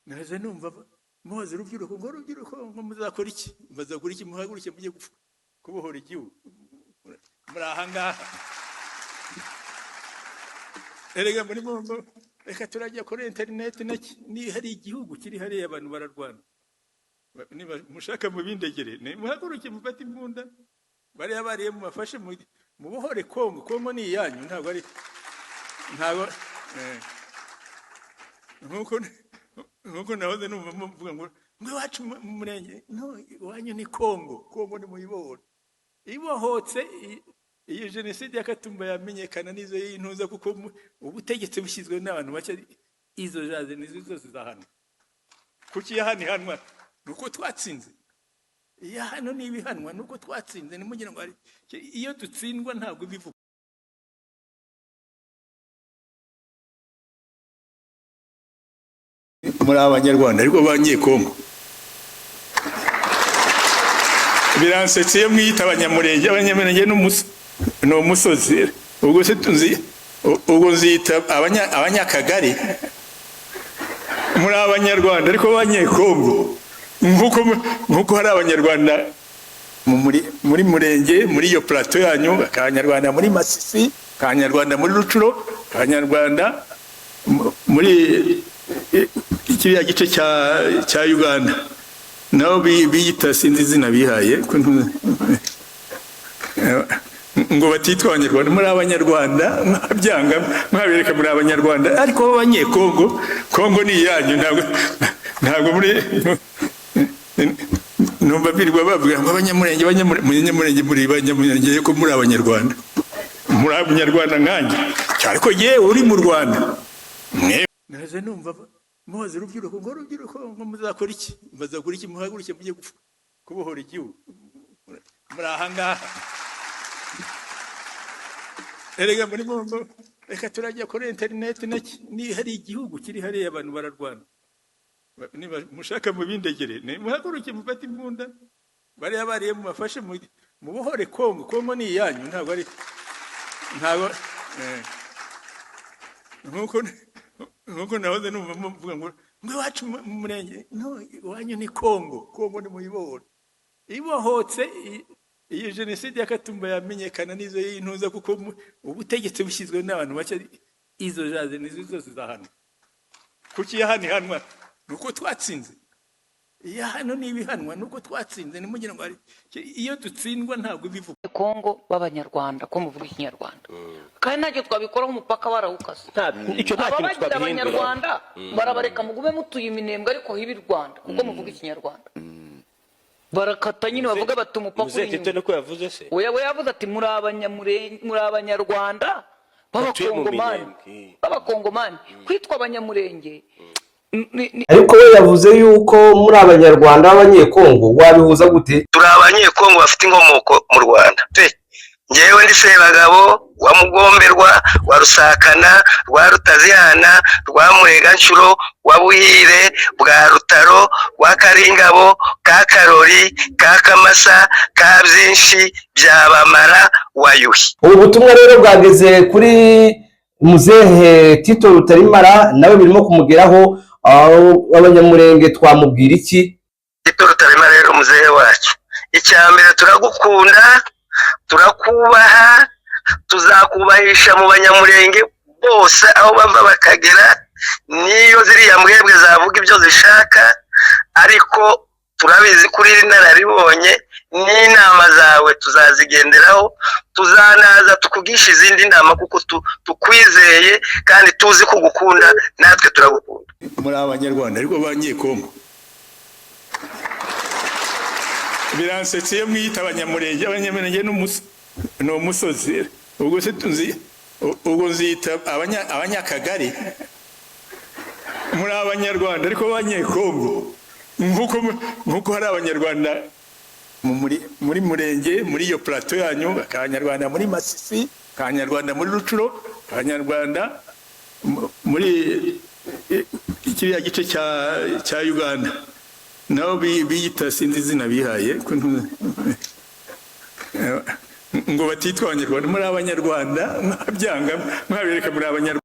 naje numva muhoze urubyiruko ngo muzakora iki, muhaguruke mujye kubohora igihugu, muri ahangaha erega muri bombo. Reka turajya kuri internet ni hari igihugu kiri hariya abantu bararwana, niba mushaka mubindegere muhaguruke mufate imbunda, bariya bariye mubafashe mubohore Kongo ni iyanyu, ntabwo nkuko nahoze numva muvuga ngo iwacu mu murenge, no, iwanyu ni Kongo ni muyibohore. Ibohotse iyo jenoside y'Akatumba yamenyekana n'izo y'intuza, kuko ubutegetsi bushyizwe n'abantu bake, izo jaze nizo zose zahano. Kuki yahani hanwa nuko twatsinze, iya hano ni ibihanwa nuko twatsinze. Nimugira ngo iyo dutsindwa ntabwo bivuga. Muri abanyarwanda ariko banyekongo biransetse iyo mwita abanyamurenge no umusozi. Ubwo se ubwo nzita abanyakagari. Muri abanyarwanda ariko banyekongo, nkuko hari abanyarwanda muri murenge, muri iyo plateau yanyu, abanyarwanda muri Masisi, abanyarwanda muri Rucuro, abanyarwanda muri kiriya gice cya Uganda, nabo biyita sinzi izina bihaye ngo batitwa abanyarwanda. Muri abanyarwanda mwabyanga, mwabereka muri abanyarwanda ariko Kongo ni iyanyu. Ntabwo muri numva birirwa bavuga ngo abanyamurenge muri banyamurenge ko muri abanyarwanda. Muri abanyarwanda nkanjye ariko yewe uri mu Rwanda. Naje numva muhoze urubyiruko ngo muzakora iki, muhaguruke mujye kubohora igihugu, muri ahangaha erega muri bombo. Reka turajya kuri internet ni hari igihugu kiri hariya abantu bararwana, niba mushaka mubindegere muhaguruke mufate imbunda, bariya bariye mubafashe mubohore Kongo ni iyanyu, ntabwo nkuko nahoze numva muvuga ngo iwacu mu murenge, no, iwanyu ni Kongo ni muyibohore. Ibohotse iyo jenoside y'Akatumba yamenyekana n'izo y'intuza, kuko ubutegetsi bushyizwe n'abantu bake, izo jaze nizo zose zahano. Kuki yahani hanwa nuko twatsinze, iya hano ni ibihanwa nuko twatsinze. Nimugira ngo iyo dutsindwa ntabwo bivuga. Kongo b'abanyarwanda ko muvuga ikinyarwanda, kandi ntacyo twabikora umupaka barawukase. Icyo nta kintu twabihindura. Abanyarwanda barabareka mugume mutuye iminembwe ariko hibi Rwanda kuko muvuga ikinyarwanda. Barakata nyine bavuga bati umupaka uri inyuma. Nuko yavuze se, we yavuze ati muri abanyarwanda b'abakongomani kwitwa abanyamurenge. Ariko we yavuze yuko muri abanyarwanda b'abanyekongo, wabihuza gute? Turi abanyekongo bafite inkomoko mu Rwanda. Ngewe ndi Sebagabo wa Mugomberwa, wa Rusakana, rwa Rutazihana, rwa Mureganshuro, wa Buhire, bwa Rutaro, wa Karingabo, ka Karori, ka Kamasa, ka Byinshi, bya Bamara, wa Yuhi. Ubu butumwa rero bwageze kuri Muzehe Tito Rutarimara, nawe birimo kumugeraho. Abanyamurenge twamubwira iki? Tito Rutarimara rero muzehe wacu, icyambere turagukunda, turakubaha, tuzakubahisha mu banyamurenge bose aho bava bakagera, niyo ziriya mbwebwe zavuga ibyo zishaka, ariko turabizi kuri nararibonye, n'inama zawe tuzazigenderaho, tuzanaza tukugisha izindi nama kuko tukwizeye kandi tuzi kugukunda, natwe turagukunda. Muri abanyarwanda ariko banyekongo biransetse iyo mwita abanyamurenge no umusozi. Ubwo se ubwo nzita abanyakagari. Muri abanyarwanda ariko banyekongo, nkuko hari abanyarwanda muri murenge, muri iyo plateau yanyu, abanyarwanda muri Masisi, abanyarwanda muri Rucuro, abanyarwanda muri kiriya gice cya Uganda, nabo biyita sinzi izina bihaye ngo batitwa abanyarwanda. Muri abanyarwanda mwabyanga, mwabereka muri abanyarwanda.